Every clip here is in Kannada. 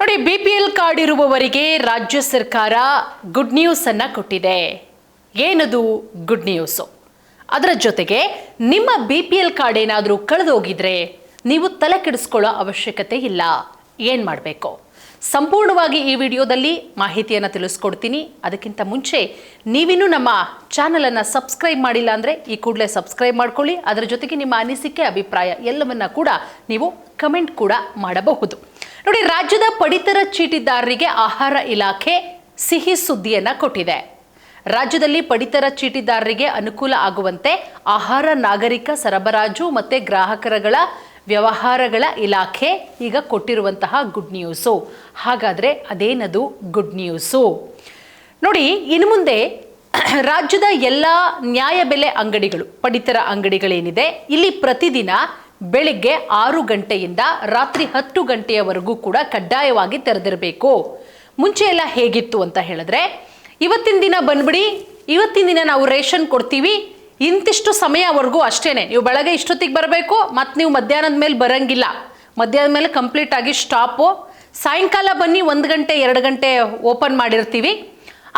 ನೋಡಿ, BPL ಕಾರ್ಡ್ ಇರುವವರಿಗೆ ರಾಜ್ಯ ಸರ್ಕಾರ ಗುಡ್ ನ್ಯೂಸ್ ಅನ್ನ ಕೊಟ್ಟಿದೆ. ಏನದು ಗುಡ್ ನ್ಯೂಸು? ಅದರ ಜೊತೆಗೆ ನಿಮ್ಮ BPL ಕಾರ್ಡ್ ಏನಾದರೂ ಕಳೆದೋಗಿದ್ರೆ ನೀವು ತಲೆ ಕೆಡಿಸ್ಕೊಳ್ಳೋ ಅವಶ್ಯಕತೆ ಇಲ್ಲ. ಏನು ಮಾಡಬೇಕು ಸಂಪೂರ್ಣವಾಗಿ ಈ ವಿಡಿಯೋದಲ್ಲಿ ಮಾಹಿತಿಯನ್ನು ತಿಳಿಸ್ಕೊಡ್ತೀನಿ. ಅದಕ್ಕಿಂತ ಮುಂಚೆ ನೀವಿನ್ನೂ ನಮ್ಮ ಚಾನಲನ್ನು ಸಬ್ಸ್ಕ್ರೈಬ್ ಮಾಡಿಲ್ಲ ಅಂದರೆ ಈ ಕೂಡಲೇ ಸಬ್ಸ್ಕ್ರೈಬ್ ಮಾಡ್ಕೊಳ್ಳಿ. ಅದರ ಜೊತೆಗೆ ನಿಮ್ಮ ಅನಿಸಿಕೆ, ಅಭಿಪ್ರಾಯ ಎಲ್ಲವನ್ನ ಕೂಡ ನೀವು ಕಮೆಂಟ್ ಕೂಡ ಮಾಡಬಹುದು. ನೋಡಿ, ರಾಜ್ಯದ ಪಡಿತರ ಚೀಟಿದಾರರಿಗೆ ಆಹಾರ ಇಲಾಖೆ ಸಿಹಿ ಸುದ್ದಿಯನ್ನು ಕೊಟ್ಟಿದೆ. ರಾಜ್ಯದಲ್ಲಿ ಪಡಿತರ ಚೀಟಿದಾರರಿಗೆ ಅನುಕೂಲ ಆಗುವಂತೆ ಆಹಾರ, ನಾಗರಿಕ ಸರಬರಾಜು ಮತ್ತು ಗ್ರಾಹಕರುಗಳ ವ್ಯವಹಾರಗಳ ಇಲಾಖೆ ಈಗ ಕೊಟ್ಟಿರುವಂತಹ ಗುಡ್ ನ್ಯೂಸು. ಹಾಗಾದರೆ ಅದೇನದು ಗುಡ್ ನ್ಯೂಸು? ನೋಡಿ, ಇನ್ನು ಮುಂದೆ ರಾಜ್ಯದ ಎಲ್ಲ ನ್ಯಾಯಬೆಲೆ ಅಂಗಡಿಗಳು, ಪಡಿತರ ಅಂಗಡಿಗಳೇನಿದೆ, ಇಲ್ಲಿ ಪ್ರತಿದಿನ ಬೆಳಿಗ್ಗೆ 6 ಗಂಟೆಯಿಂದ ರಾತ್ರಿ 10 ಗಂಟೆಯವರೆಗೂ ಕೂಡ ಕಡ್ಡಾಯವಾಗಿ ತೆರೆದಿರಬೇಕು. ಮುಂಚೆ ಎಲ್ಲ ಹೇಗಿತ್ತು ಅಂತ ಹೇಳಿದ್ರೆ, ಇವತ್ತಿನ ದಿನ ಬಂದ್ಬಿಡಿ, ಇವತ್ತಿನ ದಿನ ನಾವು ರೇಷನ್ ಕೊಡ್ತೀವಿ, ಇಂತಿಷ್ಟು ಸಮಯವರೆಗೂ ಅಷ್ಟೇನೆ, ನೀವು ಬೆಳಗ್ಗೆ ಇಷ್ಟೊತ್ತಿಗೆ ಬರಬೇಕು, ಮತ್ತು ನೀವು ಮಧ್ಯಾಹ್ನದ ಮೇಲೆ ಬರಂಗಿಲ್ಲ, ಮಧ್ಯಾಹ್ನದ ಮೇಲೆ ಕಂಪ್ಲೀಟ್ ಆಗಿ ಸ್ಟಾಪು, ಸಾಯಂಕಾಲ ಬನ್ನಿ 1 ಗಂಟೆ 2 ಗಂಟೆ ಓಪನ್ ಮಾಡಿರ್ತೀವಿ,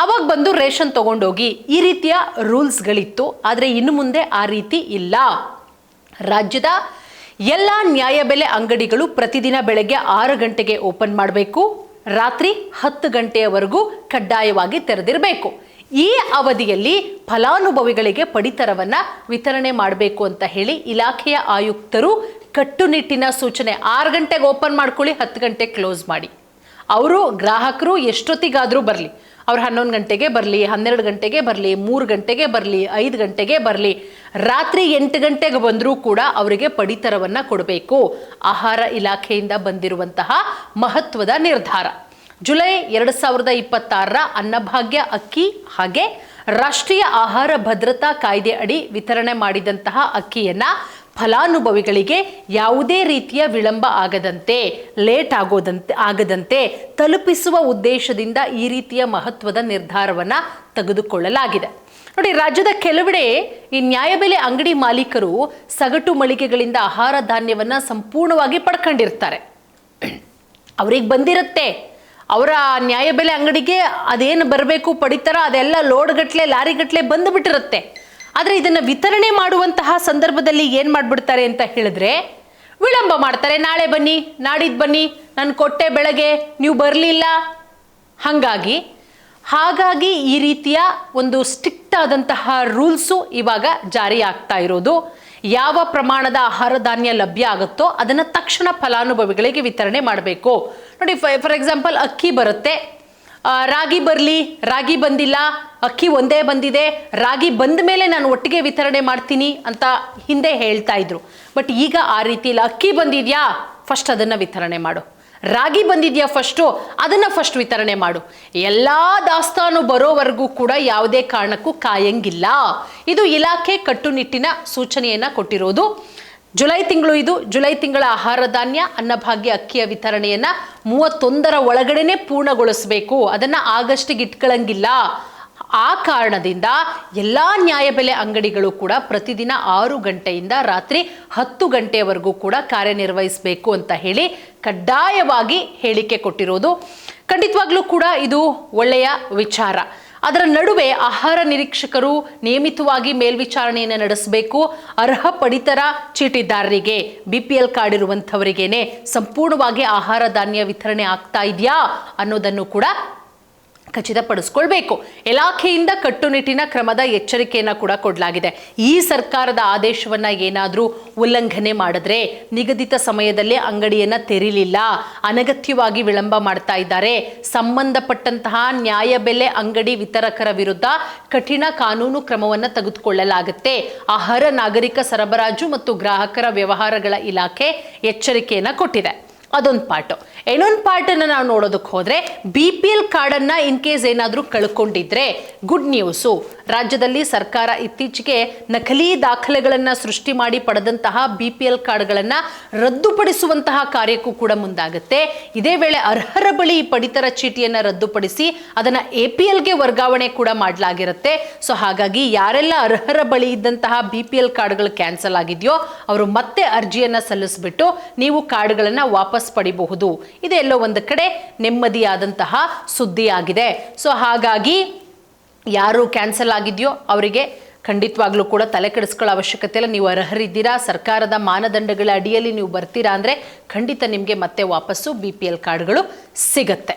ಅವಾಗ ಬಂದು ರೇಷನ್ ತಗೊಂಡೋಗಿ, ಈ ರೀತಿಯ ರೂಲ್ಸ್ಗಳಿತ್ತು. ಆದರೆ ಇನ್ನು ಮುಂದೆ ಆ ರೀತಿ ಇಲ್ಲ. ರಾಜ್ಯದ ಎಲ್ಲ ನ್ಯಾಯಬೆಲೆ ಅಂಗಡಿಗಳು ಪ್ರತಿದಿನ ಬೆಳಗ್ಗೆ 6 ಗಂಟೆಗೆ ಓಪನ್ ಮಾಡಬೇಕು, ರಾತ್ರಿ 10 ಗಂಟೆಯವರೆಗೂ ಕಡ್ಡಾಯವಾಗಿ ತೆರೆದಿರಬೇಕು. ಈ ಅವಧಿಯಲ್ಲಿ ಫಲಾನುಭವಿಗಳಿಗೆ ಪಡಿತರವನ್ನು ವಿತರಣೆ ಮಾಡಬೇಕು ಅಂತ ಹೇಳಿ ಇಲಾಖೆಯ ಆಯುಕ್ತರು ಕಟ್ಟುನಿಟ್ಟಿನ ಸೂಚನೆ. 6 ಗಂಟೆಗೆ ಓಪನ್ ಮಾಡ್ಕೊಳ್ಳಿ, 10 ಗಂಟೆಗೆ ಕ್ಲೋಸ್ ಮಾಡಿ. ಅವರು ಗ್ರಾಹಕರು ಎಷ್ಟೊತ್ತಿಗಾದರೂ ಬರಲಿ, ಅವ್ರು 11 ಗಂಟೆಗೆ ಬರಲಿ, 12 ಗಂಟೆಗೆ ಬರಲಿ, 3 ಗಂಟೆಗೆ ಬರಲಿ, 5 ಗಂಟೆಗೆ ಬರಲಿ, ರಾತ್ರಿ 8 ಗಂಟೆಗೆ ಬಂದರೂ ಕೂಡ ಅವರಿಗೆ ಪಡಿತರವನ್ನು ಕೊಡಬೇಕು. ಆಹಾರ ಇಲಾಖೆಯಿಂದ ಬಂದಿರುವಂತಹ ಮಹತ್ವದ ನಿರ್ಧಾರ. ಜುಲೈ 2026ರ ಅನ್ನಭಾಗ್ಯ ಅಕ್ಕಿ ಹಾಗೆ ರಾಷ್ಟ್ರೀಯ ಆಹಾರ ಭದ್ರತಾ ಕಾಯ್ದೆ ಅಡಿ ವಿತರಣೆ ಮಾಡಿದಂತಹ ಅಕ್ಕಿಯನ್ನು ಫಲಾನುಭವಿಗಳಿಗೆ ಯಾವುದೇ ರೀತಿಯ ವಿಳಂಬ ಆಗದಂತೆ, ಲೇಟ್ ಆಗದಂತೆ ತಲುಪಿಸುವ ಉದ್ದೇಶದಿಂದ ಈ ರೀತಿಯ ಮಹತ್ವದ ನಿರ್ಧಾರವನ್ನು ತೆಗೆದುಕೊಳ್ಳಲಾಗಿದೆ. ನೋಡಿ, ರಾಜ್ಯದ ಕೆಲವೆಡೆ ಈ ನ್ಯಾಯಬೆಲೆ ಅಂಗಡಿ ಮಾಲೀಕರು ಸಗಟು ಮಳಿಗೆಗಳಿಂದ ಆಹಾರ ಧಾನ್ಯವನ್ನು ಸಂಪೂರ್ಣವಾಗಿ ಪಡ್ಕೊಂಡಿರ್ತಾರೆ. ಅವ್ರಿಗೆ ಬಂದಿರುತ್ತೆ, ಅವರ ನ್ಯಾಯಬೆಲೆ ಅಂಗಡಿಗೆ ಅದೇನು ಬರಬೇಕು ಪಡಿತರ ಅದೆಲ್ಲ ಲೋಡ್ಗಟ್ಲೆ ಲಾರಿಗಟ್ಲೆ ಬಂದುಬಿಟ್ಟಿರುತ್ತೆ. ಆದರೆ ಇದನ್ನು ವಿತರಣೆ ಮಾಡುವಂತಹ ಸಂದರ್ಭದಲ್ಲಿ ಏನು ಮಾಡಿಬಿಡ್ತಾರೆ ಅಂತ ಹೇಳಿದ್ರೆ ವಿಳಂಬ ಮಾಡ್ತಾರೆ. ನಾಳೆ ಬನ್ನಿ, ನಾಡಿದ್ದು ಬನ್ನಿ, ನಾನು ಕೊಟ್ಟೆ ಬೆಳಗ್ಗೆ, ನೀವು ಬರಲಿಲ್ಲ. ಹಾಗಾಗಿ ಈ ರೀತಿಯ ಒಂದು ಸ್ಟ್ರಿಕ್ಟ್ ಆದಂತಹ ರೂಲ್ಸು ಇವಾಗ ಜಾರಿ ಆಗ್ತಾ ಇರೋದು. ಯಾವ ಪ್ರಮಾಣದ ಆಹಾರ ಧಾನ್ಯ ಲಭ್ಯ ಆಗುತ್ತೋ ಅದನ್ನು ತಕ್ಷಣ ಫಲಾನುಭವಿಗಳಿಗೆ ವಿತರಣೆ ಮಾಡಬೇಕು. ನೋಡಿ, ಫಾರ್ ಎಕ್ಸಾಂಪಲ್ ಅಕ್ಕಿ ಬರುತ್ತೆ, ರಾಗಿ ಬರಲಿ, ರಾಗಿ ಬಂದಿಲ್ಲ, ಅಕ್ಕಿ ಒಂದೇ ಬಂದಿದೆ, ರಾಗಿ ಬಂದ ಮೇಲೆ ನಾನು ಒಟ್ಟಿಗೆ ವಿತರಣೆ ಮಾಡ್ತೀನಿ ಅಂತ ಹಿಂದೆ ಹೇಳ್ತಾ ಇದ್ರು. ಬಟ್ ಈಗ ಆ ರೀತಿ ಇಲ್ಲ. ಅಕ್ಕಿ ಬಂದಿದ್ಯಾ, ಫಸ್ಟ್ ಅದನ್ನು ವಿತರಣೆ ಮಾಡು, ರಾಗಿ ಬಂದಿದ್ಯಾ ಫಸ್ಟು ಅದನ್ನು ಫಸ್ಟ್ ವಿತರಣೆ ಮಾಡು. ಎಲ್ಲ ದಾಸ್ತಾನು ಬರೋವರೆಗೂ ಕೂಡ ಯಾವುದೇ ಕಾರಣಕ್ಕೂ ಕಾಯಂಗಿಲ್ಲ. ಇದು ಇಲಾಖೆ ಕಟ್ಟುನಿಟ್ಟಿನ ಸೂಚನೆಯನ್ನು ಕೊಟ್ಟಿರೋದು. ಜುಲೈ ತಿಂಗಳ ಆಹಾರ ಧಾನ್ಯ ಅನ್ನಭಾಗ್ಯ ಅಕ್ಕಿಯ ವಿತರಣೆಯನ್ನು 31ರ ಒಳಗಡೆನೆ ಪೂರ್ಣಗೊಳಿಸಬೇಕು. ಅದನ್ನು ಆಗಸ್ಟಿಗೆ ಇಟ್ಕೊಳ್ಳಂಗಿಲ್ಲ. ಆ ಕಾರಣದಿಂದ ಎಲ್ಲ ನ್ಯಾಯಬೆಲೆ ಅಂಗಡಿಗಳು ಕೂಡ ಪ್ರತಿದಿನ 6 ಗಂಟೆಯಿಂದ ರಾತ್ರಿ 10 ಗಂಟೆಯವರೆಗೂ ಕೂಡ ಕಾರ್ಯನಿರ್ವಹಿಸಬೇಕು ಅಂತ ಹೇಳಿ ಕಡ್ಡಾಯವಾಗಿ ಹೇಳಿಕೆ ಕೊಟ್ಟಿರೋದು. ಖಂಡಿತವಾಗ್ಲೂ ಕೂಡ ಇದು ಒಳ್ಳೆಯ ವಿಚಾರ. ಅದರ ನಡುವೆ ಆಹಾರ ನಿರೀಕ್ಷಕರು ನಿಯಮಿತವಾಗಿ ಮೇಲ್ವಿಚಾರಣೆಯನ್ನು ನಡೆಸಬೇಕು. ಅರ್ಹ ಪಡಿತರ ಚೀಟಿದಾರರಿಗೆ, BPL ಕಾರ್ಡ್ ಇರುವಂಥವರಿಗೇನೆ ಸಂಪೂರ್ಣವಾಗಿ ಆಹಾರ ಧಾನ್ಯ ವಿತರಣೆ ಆಗ್ತಾ ಇದೆಯಾ ಅನ್ನೋದನ್ನು ಕೂಡ ಖಚಿತಪಡಿಸ್ಕೊಳ್ಬೇಕು. ಇಲಾಖೆಯಿಂದ ಕಟ್ಟುನಿಟ್ಟಿನ ಕ್ರಮದ ಎಚ್ಚರಿಕೆಯನ್ನು ಕೂಡ ಕೊಡಲಾಗಿದೆ. ಈ ಸರ್ಕಾರದ ಆದೇಶವನ್ನು ಏನಾದರೂ ಉಲ್ಲಂಘನೆ ಮಾಡಿದ್ರೆ, ನಿಗದಿತ ಸಮಯದಲ್ಲಿ ಅಂಗಡಿಯನ್ನು ತೆರೀಲಿಲ್ಲ, ಅನಗತ್ಯವಾಗಿ ವಿಳಂಬ ಮಾಡ್ತಾ ಇದ್ದಾರೆ, ಸಂಬಂಧಪಟ್ಟಂತಹ ನ್ಯಾಯಬೆಲೆ ಅಂಗಡಿ ವಿತರಕರ ವಿರುದ್ಧ ಕಠಿಣ ಕಾನೂನು ಕ್ರಮವನ್ನು ತೆಗೆದುಕೊಳ್ಳಲಾಗುತ್ತೆ. ಆಹಾರ, ನಾಗರಿಕ ಸರಬರಾಜು ಮತ್ತು ಗ್ರಾಹಕರ ವ್ಯವಹಾರಗಳ ಇಲಾಖೆ ಎಚ್ಚರಿಕೆಯನ್ನು ಕೊಟ್ಟಿದೆ. ಅದೊಂದು ಪಾರ್ಟು. ಇನ್ನೊಂದು ಪಾರ್ಟನ್ನು ನಾವು ನೋಡೋದಕ್ಕೆ ಹೋದರೆ, BPL ಕಾರ್ಡನ್ನು ಇನ್ ಕೇಸ್ ಏನಾದರೂ ಕಳ್ಕೊಂಡಿದ್ರೆ ಗುಡ್ ನ್ಯೂಸು. ರಾಜ್ಯದಲ್ಲಿ ಸರ್ಕಾರ ಇತ್ತೀಚೆಗೆ ನಕಲಿ ದಾಖಲೆಗಳನ್ನು ಸೃಷ್ಟಿ ಮಾಡಿ ಪಡೆದಂತಹ BPL ಕಾರ್ಡ್ಗಳನ್ನು ರದ್ದುಪಡಿಸುವಂತಹ ಕಾರ್ಯಕ್ಕೂ ಕೂಡ ಮುಂದಾಗುತ್ತೆ. ಇದೇ ವೇಳೆ ಅರ್ಹರ ಬಳಿ ಈ ಪಡಿತರ ಚೀಟಿಯನ್ನು ರದ್ದುಪಡಿಸಿ ಅದನ್ನು APLಗೆ ವರ್ಗಾವಣೆ ಕೂಡ ಮಾಡಲಾಗಿರುತ್ತೆ. ಸೊ ಹಾಗಾಗಿ ಯಾರೆಲ್ಲ ಅರ್ಹರ ಬಳಿ ಇದ್ದಂತಹ BPL ಕಾರ್ಡ್ಗಳು ಕ್ಯಾನ್ಸಲ್ ಆಗಿದೆಯೋ ಅವರು ಮತ್ತೆ ಅರ್ಜಿಯನ್ನು ಸಲ್ಲಿಸಿಬಿಟ್ಟು ನೀವು ಕಾರ್ಡ್ಗಳನ್ನು ವಾಪಸ್ ವಾಪಸ್ ಪಡಿಬಹುದು. ಇದೆಲ್ಲೋ ಒಂದು ಕಡೆ ನೆಮ್ಮದಿಯಾದಂತಹ ಸುದ್ದಿಯಾಗಿದೆ. ಸೊ ಹಾಗಾಗಿ ಯಾರು ಕ್ಯಾನ್ಸಲ್ ಆಗಿದೆಯೋ ಅವರಿಗೆ ಖಂಡಿತವಾಗ್ಲೂ ಕೂಡ ತಲೆ ಕೆಡಿಸ್ಕೊಳ್ಳೋ ಅವಶ್ಯಕತೆ ಇಲ್ಲ. ನೀವು ಅರ್ಹರಿದ್ದೀರಾ, ಸರ್ಕಾರದ ಮಾನದಂಡಗಳ ಅಡಿಯಲ್ಲಿ ನೀವು ಬರ್ತೀರಾ ಅಂದರೆ ಖಂಡಿತ ನಿಮಗೆ ಮತ್ತೆ ವಾಪಸ್ಸು BPL ಕಾರ್ಡ್ಗಳು ಸಿಗತ್ತೆ.